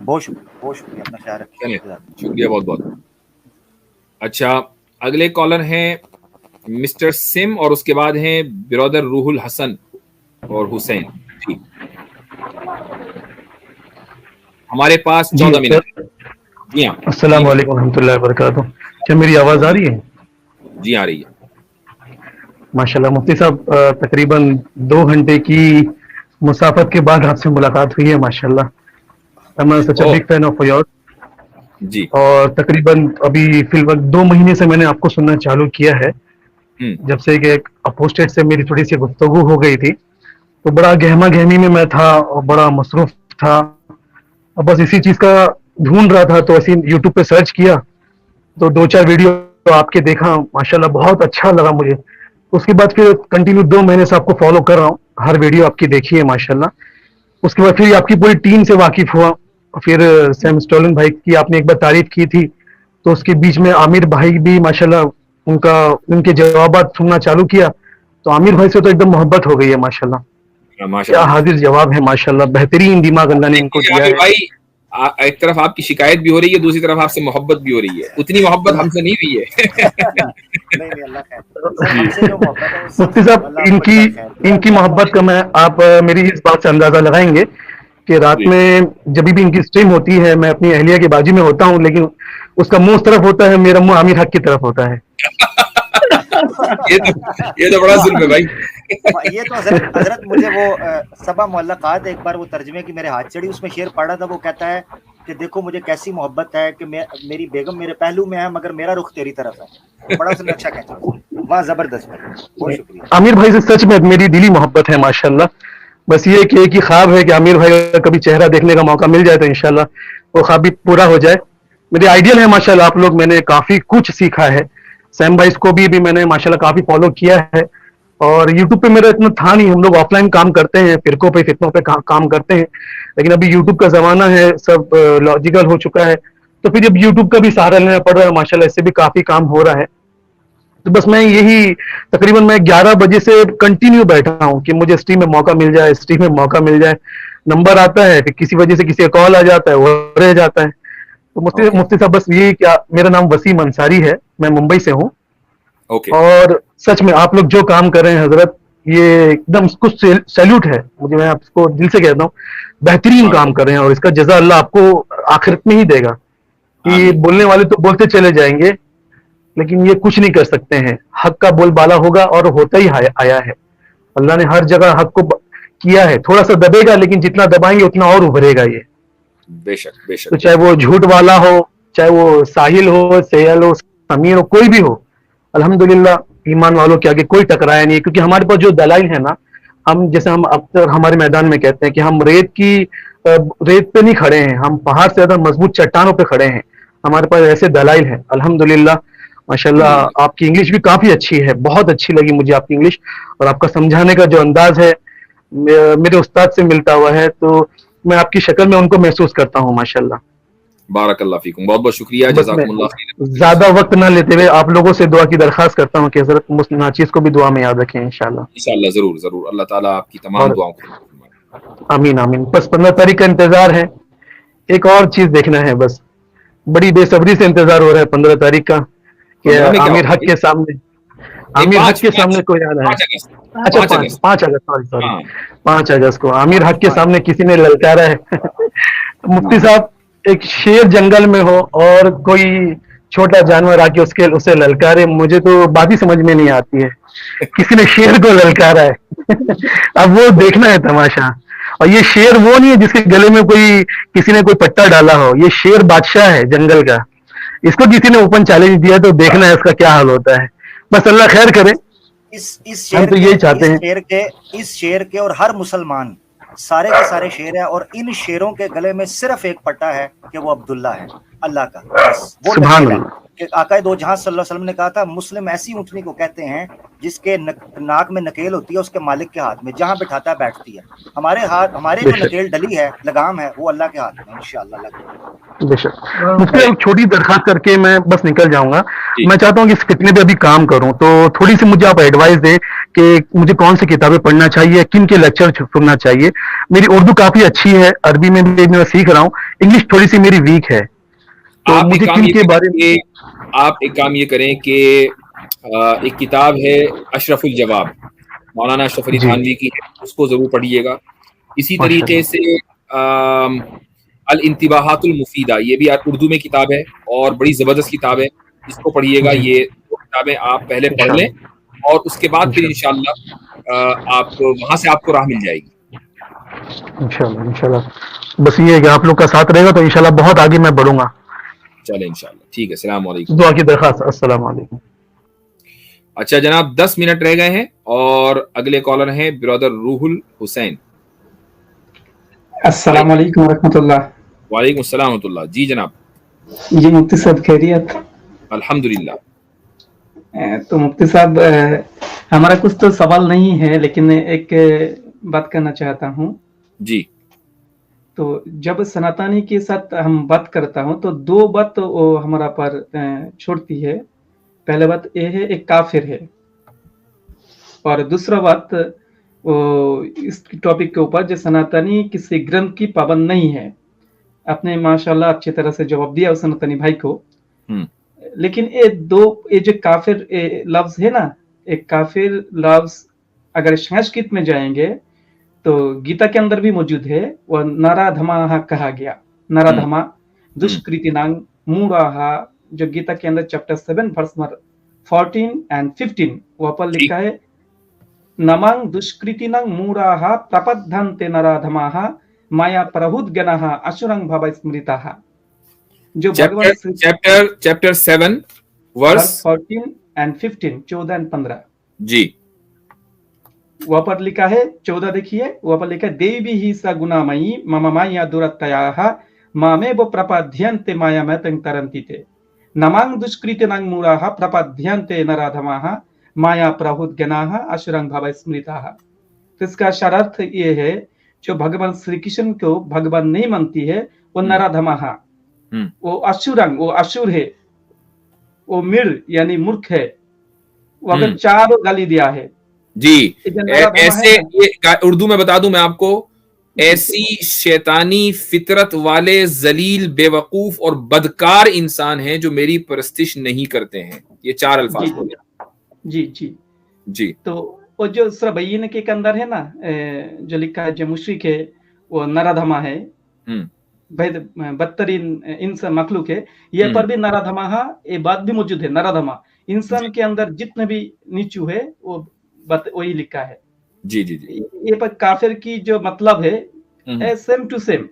बहुत शुक्रिया, अपना ख्याल रखिए। शुक्रिया बहुत बहुत। अच्छा, अगले कॉलर हैं मिस्टर सिम और उसके बाद हैं बिरादर रूहुल हसन और हुसैन। जी, हमारे पास 14 मिनट है। जी हाँ, अस्सलाम वालेकुम रहमतुल्लाहि व बरकातुहू। क्या मेरी आवाज आ रही है? जी आ रही है। माशाल्लाह मुफ्ती साहब, तकरीबन 2 घंटे की मुसाफत के बाद आपसे मुलाकात हुई है। माशाल्लाह, I am such a big fan of your. जी, और तकरीबन अभी फिलहाल 2 महीने से मैंने आपको सुनना चालू किया है। जब से कि एक अपोस्टेट से मेरी थोड़ी सी गुफ्तगू हो गई थी, तो बड़ा गहमा गहमी में मैं था और बड़ा मसरूफ था, और बस इसी चीज का ढूंढ रहा था। तो ऐसे यूट्यूब पे सर्च किया तो 2-4 वीडियो आपके देखा, माशाल्लाह बहुत अच्छा लगा मुझे। उसके बाद फिर कंटिन्यू 2 महीने से आपको फॉलो कर रहा हूँ, हर वीडियो आपकी देखी है माशाल्लाह। उसके बाद फिर आपकी पूरी टीम से वाकिफ हुआ। फिर सैम स्टोलन भाई की आपने एक बार तारीफ की थी, तो उसके बीच में आमिर भाई भी माशाल्लाह, उनके जवाबात सुनना चालू किया, तो आमिर भाई से तो एकदम मोहब्बत हो गई है माशाल्लाह। क्या हाजिर जवाब है माशाल्लाह, बेहतरीन दिमाग अल्लाह ने इनको दिया है। भाई, एक तरफ आपकी शिकायत भी हो रही है, दूसरी तरफ आपसे मोहब्बत भी हो रही है। उतनी मोहब्बत हमसे नहीं हुई है। नहीं अल्लाह खैर, सर हमसे जो मोहब्बत है मुफ्ती साहब, इनकी मोहब्बत का मैं, आप मेरी इस बात से अंदाजा लगाएंगे कि रात में जब भी इनकी स्ट्रीम होती है, मैं अपनी अहलिया के बाजू में होता हूँ, लेकिन उसका मुंह उस तरफ होता है, मेरा मुंह आमिर हक की तरफ होता है। ये तो बड़ा जुल्म है भाई। ये तो हजरत मुझे वो सबा मुअल्लकात एक बार वो तर्जमे की मेरे हाथ चढ़ी, उसमें शेर पढ़ा था। वो कहता है कि देखो मुझे कैसी मोहब्बत है कि मेरी बेगम मेरे पहलू में है मगर मेरा रुख तेरी तरफ है। बड़ा उसने अच्छा कहता, वाह जबरदस्त भाई, बहुत शुक्रिया। आमिर भाई से सच में मेरी दिली मोहब्बत है माशाल्लाह। बस ये कि एक ही ख्वाब है कि आमिर भाई का कभी चेहरा देखने का मौका मिल जाए तो इंशाल्लाह वो ख्वाब भी पूरा हो जाए। मेरे आइडियल है माशाल्लाह आप लोग, मैंने काफी कुछ सीखा है। सैम भाई को भी मैंने माशाल्लाह काफी फॉलो किया है। और यूट्यूब पे मेरा इतना था नहीं, हम लोग ऑफलाइन काम करते हैं, फिरकों पे फितनों पे काम करते हैं, लेकिन अभी यूट्यूब का जमाना है, सब लॉजिकल हो चुका है, तो फिर अब यूट्यूब का भी सहारा लेना पड़ रहा है माशाल्लाह, इससे भी काफी काम हो रहा है। तो बस मैं यही, तकरीबन मैं 11 बजे से कंटिन्यू बैठा हूँ कि मुझे स्ट्रीम में मौका मिल जाए, स्ट्रीम में मौका मिल जाए। नंबर आता है, फिर किसी वजह से किसी का कॉल आ जाता है, वो रह जाता है। तो मुफ्ती साहब बस यही, क्या मेरा नाम वसीम अंसारी है, मैं मुंबई से हूँ। और सच में आप लोग जो काम कर रहे हैं हजरत, ये एकदम कुछ सैल्यूट है मुझे, मैं आपको दिल से कहता हूँ, बेहतरीन काम कर रहे हैं, और इसका जजा अल्लाह आपको आखिरत में ही देगा। कि बोलने वाले तो बोलते चले जाएंगे, लेकिन ये कुछ नहीं कर सकते हैं। हक का बोलबाला होगा और होता ही आया है। अल्लाह ने हर जगह हक को किया है, थोड़ा सा दबेगा, लेकिन जितना दबाएंगे उतना और उभरेगा ये। बेशक बेशक। तो चाहे वो झूठ वाला हो, चाहे वो साहिल हो, सेहल हो, समीर हो, कोई भी हो, अल्हम्दुलिल्लाह ईमान वालों के आगे कोई टकराया नहीं। क्योंकि हमारे पास जो दलाइल है ना, हम जैसे हम अक्सर हमारे मैदान में कहते हैं कि हम रेत पे नहीं खड़े हैं, हम पहाड़ से ज्यादा मजबूत चट्टानों पे खड़े हैं। हमारे पास ऐसे दलाइल हैं अल्हम्दुलिल्लाह। माशाल्लाह आपकी इंग्लिश भी काफी अच्छी है, बहुत अच्छी लगी मुझे आपकी इंग्लिश, और आपका समझाने का जो अंदाज है मेरे उस्ताद से मिलता हुआ है, तो मैं आपकी शक्ल में उनको महसूस करता हूँ माशाल्लाह। बारकल्लाह फीकुम, बहुत बहुत शुक्रिया, जज़ाकुमुल्लाह खैर। ज्यादा वक्त ना लेते हुए आप लोगों से दुआ की दरखास्त करता हूँ कि हजरत मुस्लिम नाचीज को भी दुआ में याद रखें इंशाल्लाह। इंशाल्लाह, जरूर जरूर, अल्लाह ताला आपकी तमाम दुआओं को। आमीन आमीन। बस 15 तारीख का इंतजार है, एक और चीज देखना है, बस बड़ी बेसब्री से इंतजार हो रहा है 15 तारीख का, कि आमिर हक के सामने, आमिर हक के सामने कोई आना है। अच्छा, 5 अगस्त, सॉरी 5 अगस्त को आमिर हक के सामने किसी ने ललकारा है। मुफ्ती साहब, एक शेर जंगल में हो और कोई छोटा जानवर आके उसे ललकारे, मुझे तो बात ही समझ में नहीं आती है। किसी ने शेर को ललकारा है। अब वो देखना है तमाशा। और ये शेर वो नहीं है जिसके गले में किसी ने कोई पट्टा डाला हो, ये शेर बादशाह है जंगल का। इसको किसी ने ओपन चैलेंज दिया, तो देखना है इसका क्या हाल होता है। बस अल्लाह खैर करे। इस शेर तो यही चाहते हैं, इस शेर के और हर मुसलमान सारे के सारे शेर है, और इन शेरों के गले में सिर्फ एक पट्टा है कि वो अब्दुल्ला है, अल्लाह का, बस वो सुभान अल्लाह, कि आकाए दो जहां सल्लल्लाहु अलैहि वसल्लम ने कहा था मुस्लिम ऐसी ऊँटनी को कहते हैं जिसके नाक में नकेल होती है उसके मालिक के हाथ में, जहां बिठाता है बैठती है। हमारे जो बेशक नकेल डली है, लगाम है, वो अल्लाह के हाथ में इंशाअल्लाह। बेशक। मुझसे एक छोटी दरखास्त करके मैं बस निकल जाऊंगा। जी। मैं चाहता हूँ कि इस फितने पे अभी काम करूं, तो थोड़ी सी मुझे आप एडवाइस दें कि मुझे कौन सी किताबें पढ़ना चाहिए, किन के लेक्चर सुनना चाहिए। मेरी उर्दू काफी अच्छी है, अरबी में भी मैं सीख रहा हूँ, इंग्लिश थोड़ी सी मेरी वीक है, तो आप एक मुझे काम किन ये के करें बारे में। कि आप एक काम ये करें कि एक किताब है अशरफुल जवाब, मौलाना अशरफ अली जी थानवी की है, उसको जरूर पढ़िएगा। इसी तरीके माशाल्लाह। से अल इंतिबाहातुल मुफीदा, ये भी उर्दू में किताब है और बड़ी जबरदस्त किताब है, इसको पढ़िएगा। जी ये दो किताबें आप पहले पढ़ लें इंशाल्लाह और उसके बाद फिर इंशाल्लाह इंशाल्लाह आप वहां से आपको राह मिल जाएगी। इंशाल्लाह इंशाल्लाह। बस ये है कि आप लोग का साथ रहेगा तो इंशाल्लाह बहुत आगे मैं बढ़ूंगा। चले इंशाल्लाह, ठीक है। सलाम वालेकुम। दुआ की दरखास्त। अस्सलाम वालेकुम। अच्छा जनाब, 10 मिनट रह गए हैं और अगले कॉलर हैं ब्रदर रूहुल हुसैन। अस्सलाम वालेकुम रहमतुल्लाह। वालेकुम अस्सलाम रहमतुल्लाह। जी जनाब। जी मुफ्ती साहब खैरियत? अल्हम्दुलिल्लाह। तो मुफ्ती साहब हमारा कुछ तो सवाल नहीं है, लेकिन एक बात करना चाहता हूँ। जी। तो जब सनातनी के साथ हम बात करता हूँ तो दो बात तो वो हमारा पर छोड़ती है। पहले बात ये है, एक काफिर है, और दूसरा बात वो इस टॉपिक के ऊपर जो सनातनी किसी ग्रंथ की पाबंद नहीं है। आपने माशाल्लाह अच्छी तरह से जवाब दिया उस सनातनी भाई को। लेकिन ये जो काफिर लफ्ज है ना, एक काफिर लफ्ज अगर संस्कृत में जाएंगे तो गीता के अंदर भी मौजूद है, वह नराधमा कहा गया। नराधमा दुष्कृतिनांग मूढ़ाहा, जो गीता के अंदर चैप्टर 7 वर्स 14 एंड 15 वहां पर लिखा है, नमांग दुष्कृतिनांग मूढ़ाहा प्रपद्धन्ते नराधमाहा माया प्रहुद्गनाः असुरं भव स्मृताः। जो चैप्टर 7 वर्स 14 एंड 15, 14 एंड 15 जी। वहां पर लिखा है 14, देखिए वहां पर लिखा है, देवी ही स गुणामयी मम माया दुरत्तयाः मामे वो प्रपद्यन्ते माया में तरन्ति ते नमांग दुष्कृतिनांग मूढ़ाः प्रपद्यन्ते नराधमाः माया प्रहुद्गनाः असुरं भव स्मृताः। तो इसका शरार्थ ये है, जो भगवान श्री कृष्ण को भगवान नहीं मानती है वो नराधमाः, वो असुरंग, वो असुर है, वो मिर यानी मूर्ख है, वो अगर चारों गाली दिया है जी। ऐसे ये उर्दू में बता दूं मैं आपको, ऐसी शैतानी फितरत वाले जलील बेवकूफ और बदकार इंसान हैं जो मेरी परस्तिश नहीं करते हैं। ये 4 अल्फाज बोले। जी जी जी। तो वो जो सरबईन के अंदर है ना, जो लिखा है, जो मुशरिक है वो नराधमा है, बदतरीन इंसान मखलूक है। ये पर भी नराधमा, ये बात भी मौजूद है। नराधमा इंसान के अंदर जितने भी नीचू है वो वही लिखा है। जी जी जी। ये पर काफिर की जो मतलब है सेम टू सेम।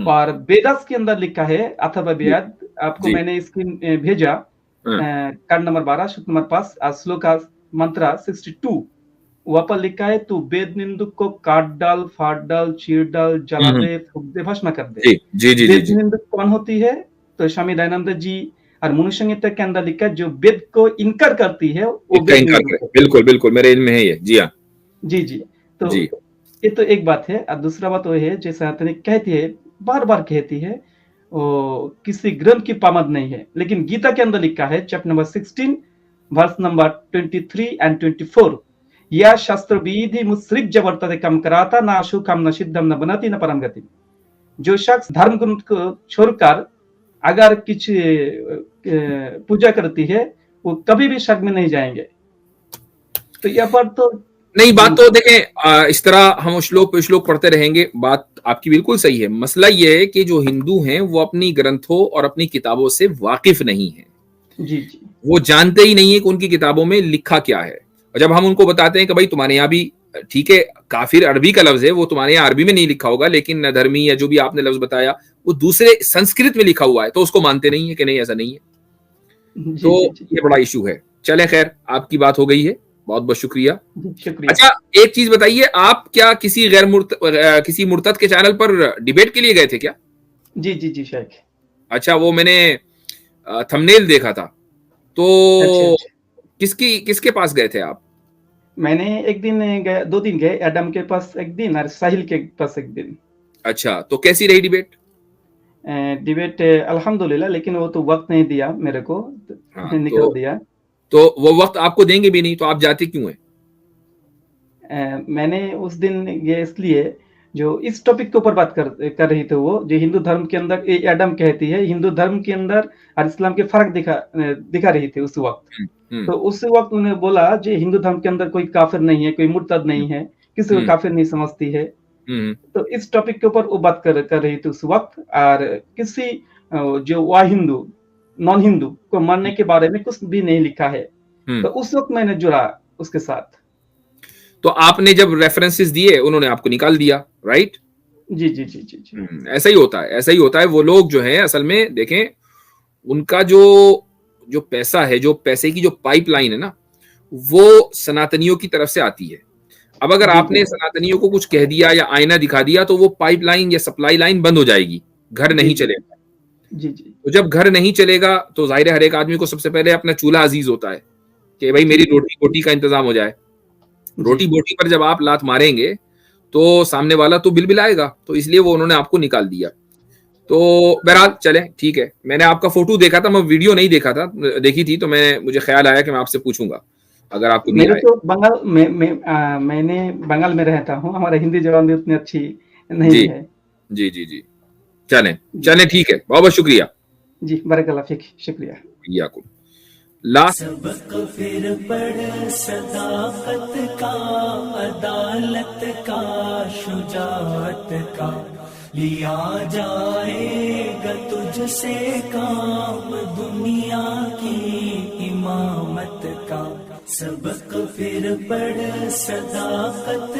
और वेदास के अंदर लिखा है अथवा वेद, आपको मैंने स्क्रीन भेजा, कार्ड नंबर 12 सूत्र नंबर 5 श्लोक मंत्र 62, वहां पर लिखा है, तू वेद निंदक को काट डाल, फाड़ डाल, चीर डाल, जला दे, फूक दे, भस्म कर दे। जी जी वेद निंदक कौन होती है? तो स्वामी दयानंद जी और मनुष्य संहिता के अंदर लिखा है, जो वेद को इनकार करती है वो वेद निंदक। बिल्कुल बिल्कुल मेरे इल्म में है ये। जी हाँ जी जी। तो जी। ये तो एक बात है। और दूसरा बात वो है, जैसे सनातनी कहती है, बार बार कहती है, वो किसी ग्रंथ की पाबंद नहीं है। लेकिन गीता के अंदर लिखा है chapter number 16 verse number 23 and 24, या शास्त्र विधि मुसृग वर्तते कम कराता ना सुखम न सिद्धम न बनति न परम गति। जो शख्स धर्म ग्रंथ को छोड़कर अगर कुछ पूजा करती है वो कभी भी स्वर्ग में नहीं जाएंगे। तो यहाँ पर तो नहीं, बात तो देखें, इस तरह हम श्लोक पे श्लोक पढ़ते रहेंगे, बात आपकी बिल्कुल सही है। मसला ये है कि जो हिंदू हैं वो अपनी ग्रंथों और अपनी किताबों से वाकिफ नहीं है। जी जी। वो जानते ही नहीं है कि उनकी किताबों में लिखा क्या है। और जब हम उनको बताते हैं कि भाई तुम्हारे यहाँ भी, ठीक है, काफिर अरबी का लफ्ज है, वो तुम्हारे यहाँ अरबी में नहीं लिखा होगा, लेकिन नधर्मी या जो भी आपने लफ्ज बताया वो दूसरे संस्कृत में लिखा हुआ है, तो उसको मानते नहीं है कि नहीं ऐसा नहीं है। तो ये बड़ा इशू है। चले खैर, आपकी बात हो गई है, बहुत बहुत शुक्रिया। अच्छा एक चीज बताइए, आप क्या किसी किसी मुर्तद के चैनल पर डिबेट के लिए गए थे क्या? जी जी जी शेख। अच्छा, वो मैंने थंबनेल देखा था, तो अच्छा। किसके पास गए थे आप? मैंने एक दिन गया, 2 दिन गए, एडम के पास एक दिन और साहिल के पास एक दिन। अच्छा, तो कैसी रही डिबेट? डिबेट अल्हम्दुलिल्लाह, लेकिन वो तो वक्त नहीं दिया मेरे को, हाँ, निकल दिया। तो वो वक्त आपको देंगे भी नहीं, तो आप जाते क्यों हैं? मैंने उस दिन ये इसलिए, जो इस टॉपिक के ऊपर बात कर रही थी, वो जो हिंदू धर्म के अंदर एडम कहती है, हिंदू धर्म के अंदर और इस्लाम के फर्क दिखा रही थी उस वक्त। तो उस वक्त उन्होंने बोला जो हिंदू धर्म के अंदर कोई काफिर नहीं है, कोई मुर्तद नहीं है, किसी को काफिर नहीं समझती है। तो इस टॉपिक के ऊपर वो बात कर रही थी उस वक्त। और किसी जो हिंदू नॉन हिंदू को मानने के बारे में कुछ भी नहीं लिखा है। तो उस वक्त मैंने जुड़ा उसके साथ। तो आपने जब रेफरेंसेस दिए, उन्होंने आपको निकाल दिया, राइट? जी जी जी जी जी। ऐसा ही होता है, ऐसा ही होता है। वो लोग जो है असल में देखें, उनका जो पैसा है, जो पैसे की जो पाइपलाइन है ना, वो सनातनियों की तरफ से आती है। अब अगर आपने सनातनियों को कुछ कह दिया या आईना दिखा दिया, तो वो पाइपलाइन या सप्लाई लाइन बंद हो जाएगी, घर नहीं चलेगा। जी जी। तो जब घर नहीं चलेगा, तो जाहिर है हर एक आदमी को सबसे पहले अपना चूल्हा अजीज होता है कि भाई मेरी रोटी बोटी का इंतजाम हो जाए। रोटी बोटी पर जब आप लात मारेंगे, तो सामने वाला तो बिलबिलाएगा। तो इसलिए वो उन्होंने आपको निकाल दिया। तो बहरहाल चले, ठीक है। मैंने आपका फोटो देखा था, मैं वीडियो नहीं देखी थी, तो मुझे ख्याल आया कि मैं आपसे पूछूंगा अगर आपको मेरे तो बंगाल में मैंने बंगाल में रहता हूँ, हमारा हिंदी जबान भी उतनी अच्छी नहीं है। जी जी जी। चलें, ठीक है, बहुत बहुत शुक्रिया जी। बरकल्लाह फीक, शुक्रिया। याकुब। लास्ट सबक फिर पढ़ सदाकत का, अदालत का, शुजाअत का, लिया जाएगा तुझसे काम दुनिया की इमामत का। सबक फिर पढ़ सदाकत